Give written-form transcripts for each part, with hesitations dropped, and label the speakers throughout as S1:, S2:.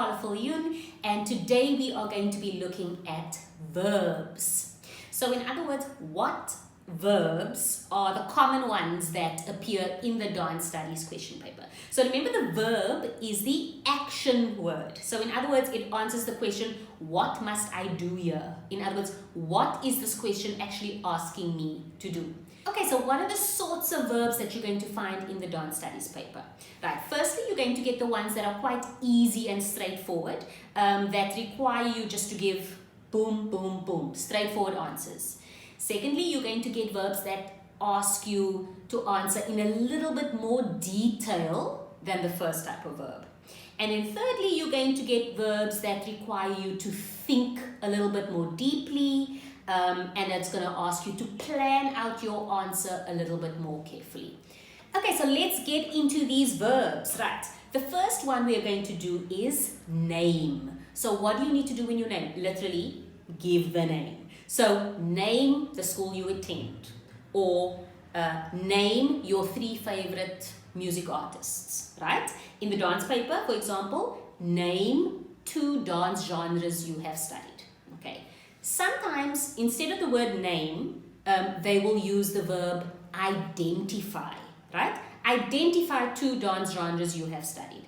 S1: colorful Yun, and today we are going to be looking at verbs. So in other words, what verbs are the common ones that appear in the dance studies question paper? So remember, the verb is the action word. So in other words, it answers the question, what must I do here? In other words, what is this question actually asking me to do? Okay, so what are the sorts of verbs that you're going to find in the dance studies paper? Right, firstly, you're going to get the ones that are quite easy and straightforward, that require you just to give boom, boom, boom, straightforward answers. Secondly, you're going to get verbs that ask you to answer in a little bit more detail than the first type of verb. And then thirdly, you're going to get verbs that require you to think a little bit more deeply, and it's going to ask you to plan out your answer a little bit more carefully. Okay, so let's get into these verbs. Right, the first one we're going to do is name. So what do you need to do when you name? Literally, give the name. So name the school you attend, or name your 3 favorite music artists, right? In the dance paper, for example, name 2 dance genres you have studied. Okay. Sometimes, instead of the word name, they will use the verb identify, right? Identify 2 dance genres you have studied.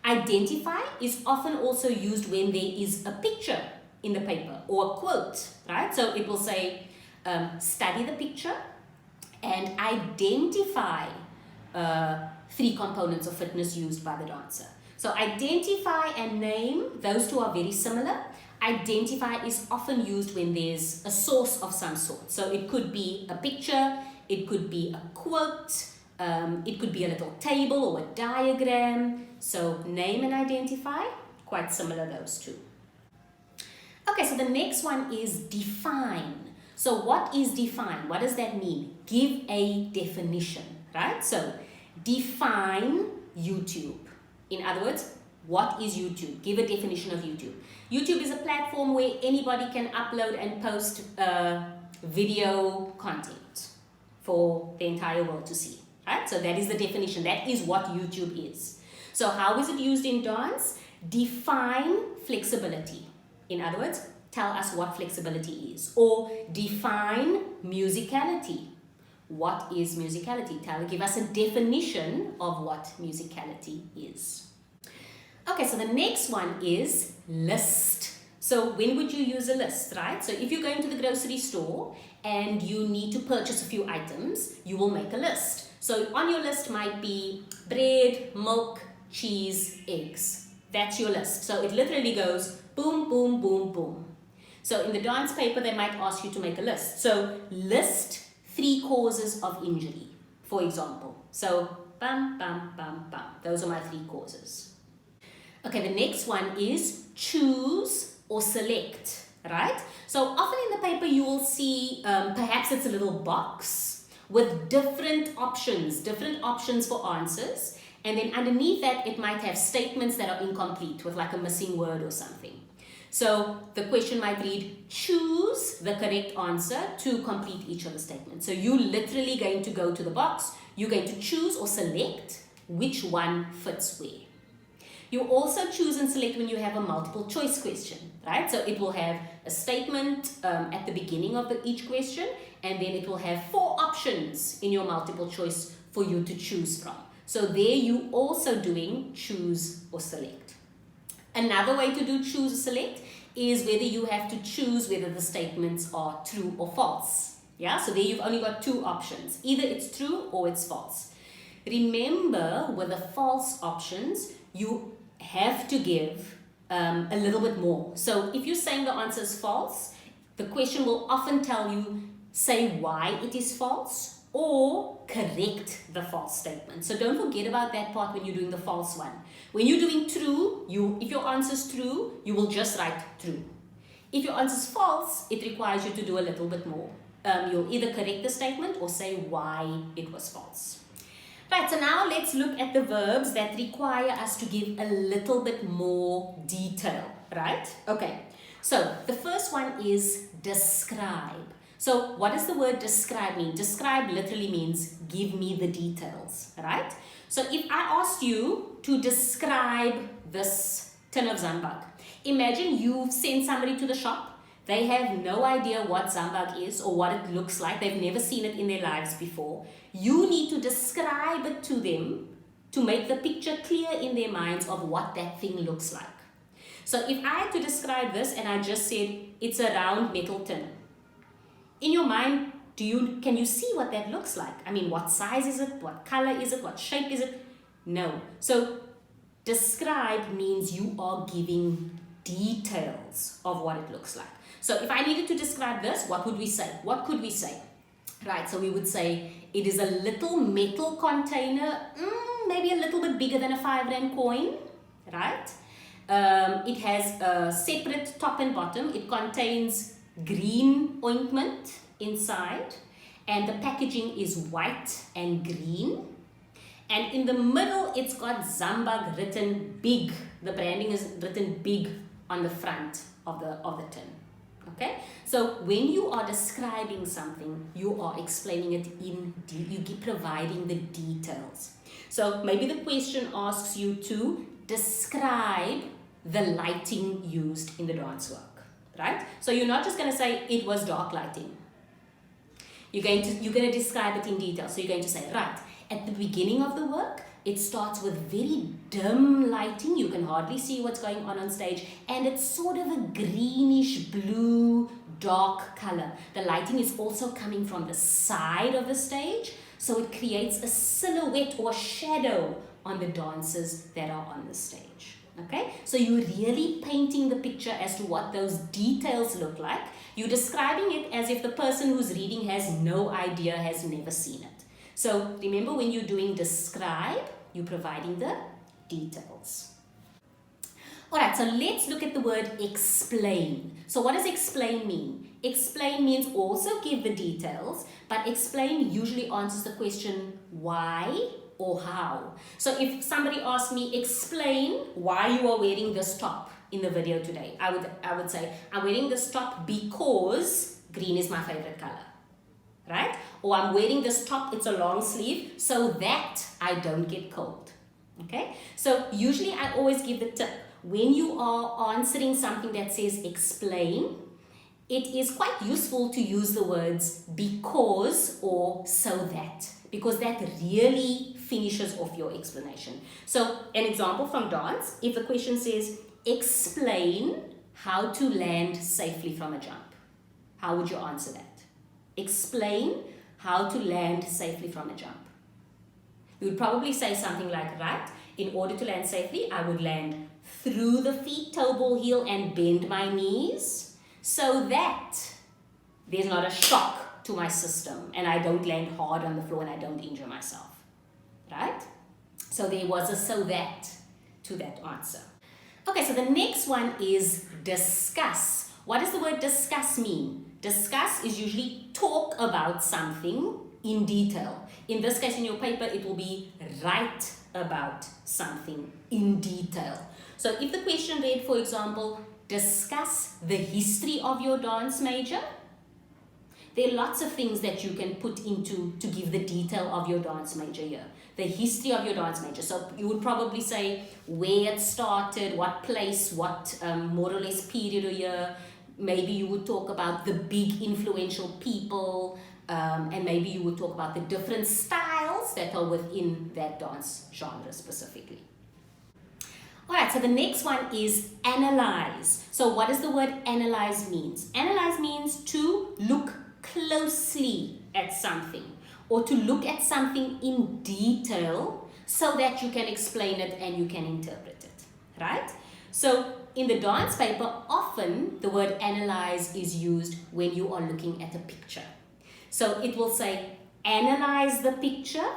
S1: Identify is often also used when there is a picture in the paper or a quote, right? So it will say, study the picture and identify 3 components of fitness used by the dancer. So identify and name, those 2 are very similar. Identify is often used when there's a source of some sort. So it could be a picture, it could be a quote, it could be a little table or a diagram. So name and identify, quite similar, those 2. Okay, so the next one is define. So what is define? What does that mean? Give a definition, right? So define YouTube. In other words, what is YouTube? Give a definition of YouTube. YouTube is a platform where anybody can upload and post video content for the entire world to see, right? So that is the definition. That is what YouTube is. So how is it used in dance? Define flexibility. In other words, tell us what flexibility is. Or define musicality. What is musicality? Give us a definition of what musicality is. Okay, so the next one is list. So when would you use a list, right? So if you're going to the grocery store and you need to purchase a few items, you will make a list. So on your list might be bread, milk, cheese, eggs. That's your list. So it literally goes boom, boom, boom, boom. So in the dance paper, they might ask you to make a list. So list 3 causes of injury, for example. So bum, bum, bum, bum. Those are my 3 causes. Okay, the next one is choose or select, right? So often in the paper, you will see perhaps it's a little box with different options for answers. And then underneath that, it might have statements that are incomplete with like a missing word or something. So the question might read, choose the correct answer to complete each of the statements. So you're literally going to go to the box. You're going to choose or select which one fits where. You also choose and select when you have a multiple choice question, right? So it will have a statement at the beginning of each question, and then it will have 4 options in your multiple choice for you to choose from. So there you also doing choose or select. Another way to do choose or select is whether you have to choose whether the statements are true or false. Yeah, so there you've only got 2 options. Either it's true or it's false. Remember, with the false options, you have to give a little bit more. So if you're saying the answer is false, the question will often tell you, say why it is false or correct the false statement. So don't forget about that part when you're doing the false one. When you're doing true, if your answer is true, you will just write true. If your answer is false, it requires you to do a little bit more. You'll either correct the statement or say why it was false. Right, so now let's look at the verbs that require us to give a little bit more detail, right? Okay, so the first one is describe. So what does the word describe mean? Describe literally means give me the details, right? So if I asked you to describe this tin of zambak. Imagine you've sent somebody to the shop. They have no idea what zambak is or what it looks like. They've never seen it in their lives before. You need to describe it to them to make the picture clear in their minds of what that thing looks like. So if I had to describe this and I just said it's a round metal tin, in your mind, can you see what that looks like? I mean, what size is it? What color is it? What shape is it? No. So describe means you are giving details of what it looks like. So if I needed to describe this, what would we say? What could we say? Right, so we would say it is a little metal container, maybe a little bit bigger than a 5 rand coin, right? It has a separate top and bottom. It contains green ointment inside, and the packaging is white and green. And in the middle, it's got zambak written big. The branding is written big on the front of the tin. Okay, so when you are describing something, you are explaining it you keep providing the details. So maybe the question asks you to describe the lighting used in the dance work, right? So you're not just going to say it was dark lighting. You're going to describe it in detail. So you're going to say, right, at the beginning of the work, it starts with very dim lighting. You can hardly see what's going on stage. And it's sort of a greenish blue, dark color. The lighting is also coming from the side of the stage. So it creates a silhouette or shadow on the dancers that are on the stage. Okay? So you're really painting the picture as to what those details look like. You're describing it as if the person who's reading has no idea, has never seen it. So remember, when you're doing describe, you're providing the details. Alright, so let's look at the word explain. So what does explain mean? Explain means also give the details, but explain usually answers the question why or how. So if somebody asked me, explain why you are wearing this top in the video today, I would say, I'm wearing this top because green is my favorite color. Right? Or I'm wearing this top, it's a long sleeve, so that I don't get cold. Okay? So usually I always give the tip. When you are answering something that says explain, it is quite useful to use the words because or so that, because that really finishes off your explanation. So an example from dance, if the question says explain how to land safely from a jump, how would you answer that? Explain how to land safely from a jump. You would probably say something like, right, in order to land safely, I would land through the feet, toe, ball, heel, and bend my knees so that there's not a shock to my system and I don't land hard on the floor and I don't injure myself, right? So there was a so that to that answer. Okay, so the next one is discuss. What does the word discuss mean? Discuss is usually talk about something in detail. In this case, in your paper, it will be write about something in detail. So if the question read, for example, discuss the history of your dance major, there are lots of things that you can put into to give the detail of your dance major here. The history of your dance major. So you would probably say where it started, what place, what more or less period of year. Maybe you would talk about the big influential people, and maybe you would talk about the different styles that are within that dance genre specifically. Alright, so the next one is analyze. So what does the word analyze means? Analyze means to look closely at something or to look at something in detail so that you can explain it and you can interpret it, right? So in the dance paper, often the word analyze is used when you are looking at a picture. So it will say, analyze the picture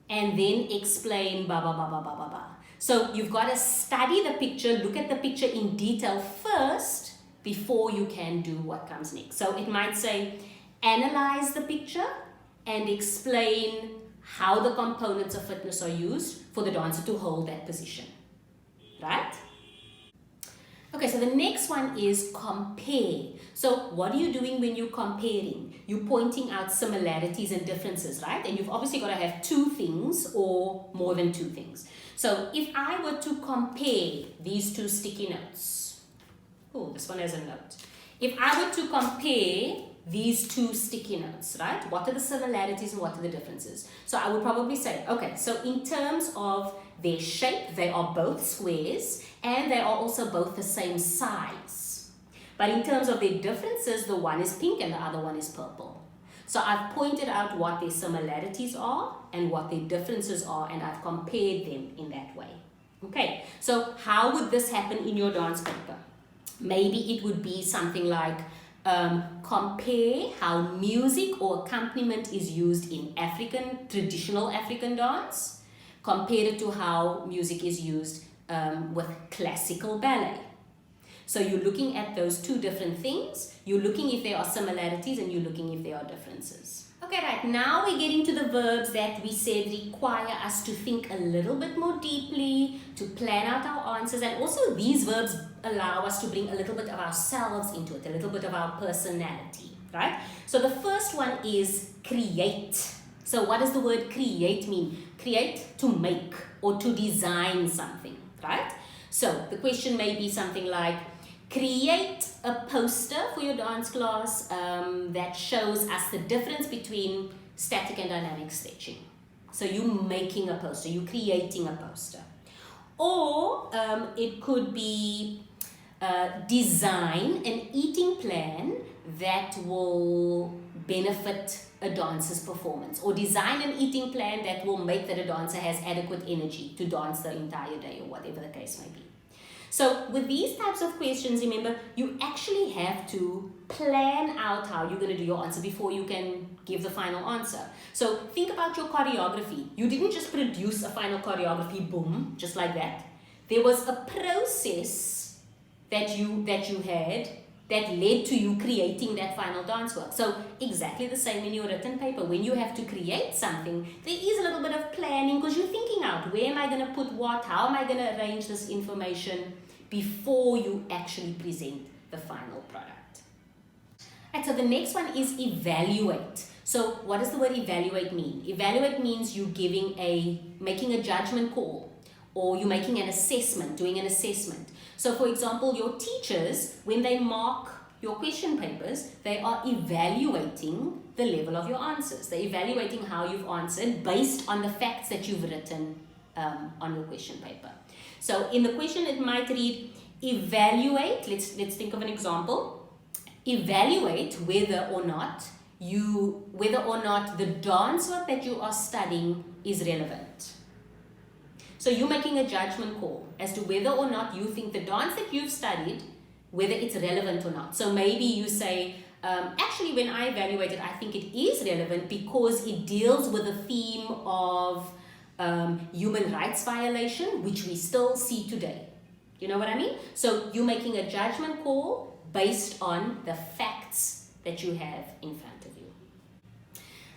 S1: and then explain ba ba ba ba ba ba ba. So you've got to study the picture, look at the picture in detail first before you can do what comes next. So it might say, analyze the picture and explain how the components of fitness are used for the dancer to hold that position, right? Okay, so the next one is compare. So what are you doing when you're comparing? You're pointing out similarities and differences, right? And you've obviously got to have two things or more than two things. So if I were to compare these two sticky notes, oh, this one has a note. If I were to compare these two sticky notes, right? What are the similarities and what are the differences? So I would probably say, okay, so in terms of their shape, they are both squares and they are also both the same size. But in terms of their differences, the one is pink and the other one is purple. So I've pointed out what their similarities are and what their differences are, and I've compared them in that way. Okay, so how would this happen in your dance paper? Maybe it would be something like compare how music or accompaniment is used in traditional African dance, compare it to how music is used with classical ballet. So you're looking at those two different things, you're looking if there are similarities and you're looking if there are differences. Okay, right, now we're getting to the verbs that we said require us to think a little bit more deeply, to plan out our answers, and also these verbs allow us to bring a little bit of ourselves into it, a little bit of our personality, right? So the first one is create. So what does the word create mean? Create, to make or to design something, right? So the question may be something like, create a poster for your dance class that shows us the difference between static and dynamic stretching. So you're making a poster, you're creating a poster. Or it could be design an eating plan that will benefit a dancer's performance, or design an eating plan that will make that a dancer has adequate energy to dance the entire day, or whatever the case may be. So with these types of questions, remember, you actually have to plan out how you're going to do your answer before you can give the final answer. So think about your choreography. You didn't just produce a final choreography, boom, just like that. There was a process that you had that led to you creating that final dance work. So exactly the same in your written paper. When you have to create something, there is a little bit of planning because you're thinking out, where am I going to put what? How am I going to arrange this information before you actually present the final product? And so the next one is evaluate. So what does the word evaluate mean? Evaluate means you making a judgment call, or you're making an assessment, doing an assessment. So for example, your teachers, when they mark your question papers, they are evaluating the level of your answers. They're evaluating how you've answered based on the facts that you've written on your question paper. So in the question it might read, evaluate, let's think of an example. Evaluate whether or not the dance work that you are studying is relevant. So you're making a judgment call as to whether or not you think the dance that you've studied, whether it's relevant or not. So maybe you say, actually when I evaluate it, I think it is relevant because it deals with the theme of human rights violation, which we still see today. You know what I mean? So you're making a judgment call based on the facts that you have in front of you.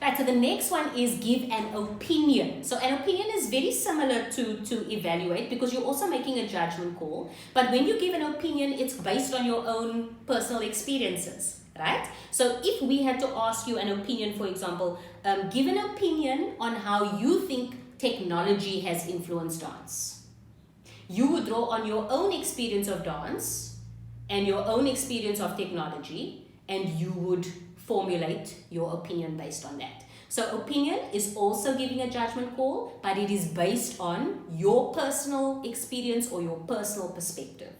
S1: Right, so the next one is give an opinion. So an opinion is very similar to evaluate because you're also making a judgment call. But when you give an opinion, it's based on your own personal experiences, right? So if we had to ask you an opinion, for example, give an opinion on how you think technology has influenced dance. You would draw on your own experience of dance and your own experience of technology, and you would formulate your opinion based on that. So opinion is also giving a judgment call, but it is based on your personal experience or your personal perspective.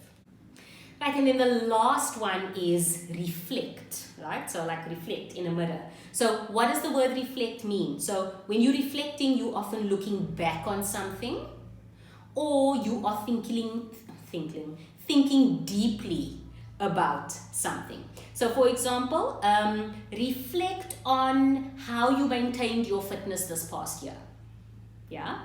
S1: Right, and then the last one is reflect, right? So like reflect in a mirror. So what does the word reflect mean? So when you're reflecting, you're often looking back on something, or you are thinking deeply about something. So for example, reflect on how you maintained your fitness this past year. Yeah?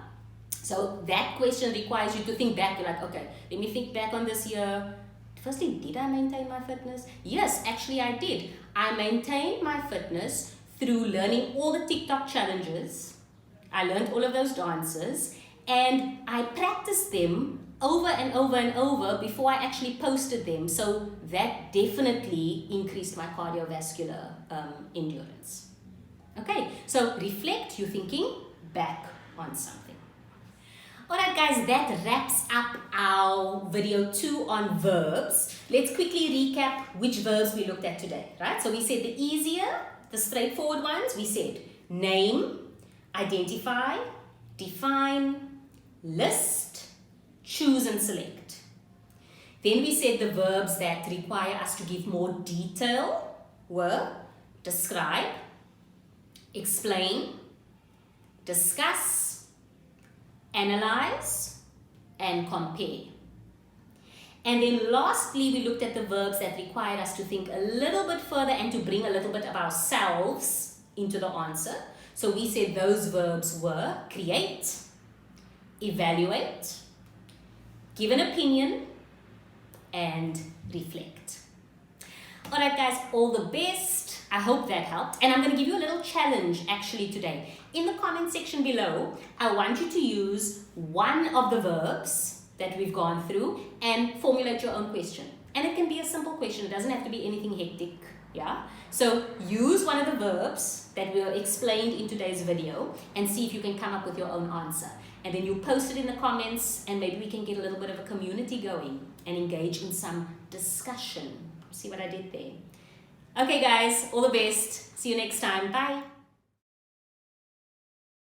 S1: So that question requires you to think back. You're like, okay, let me think back on this year. Firstly, did I maintain my fitness? Yes, actually I did. I maintained my fitness through learning all the TikTok challenges. I learned all of those dances and I practiced them over and over and over before I actually posted them. So that definitely increased my cardiovascular endurance. Okay, so reflect, you're thinking back on something. Alright guys, that wraps up our video 2 on verbs. Let's quickly recap which verbs we looked at today, right? So we said the easier, the straightforward ones, we said name, identify, define, list, choose and select. Then we said the verbs that require us to give more detail were describe, explain, discuss, analyze, and compare. And then lastly, we looked at the verbs that required us to think a little bit further and to bring a little bit of ourselves into the answer. So we said those verbs were create, evaluate, give an opinion, and reflect. Alright guys, all the best. I hope that helped. And I'm going to give you a little challenge actually today. In the comment section below, I want you to use one of the verbs that we've gone through and formulate your own question. And it can be a simple question. It doesn't have to be anything hectic. Yeah. So use one of the verbs that were explained in today's video and see if you can come up with your own answer. And then you post it in the comments and maybe we can get a little bit of a community going and engage in some discussion. See what I did there? Okay guys, all the best. See you next time. Bye.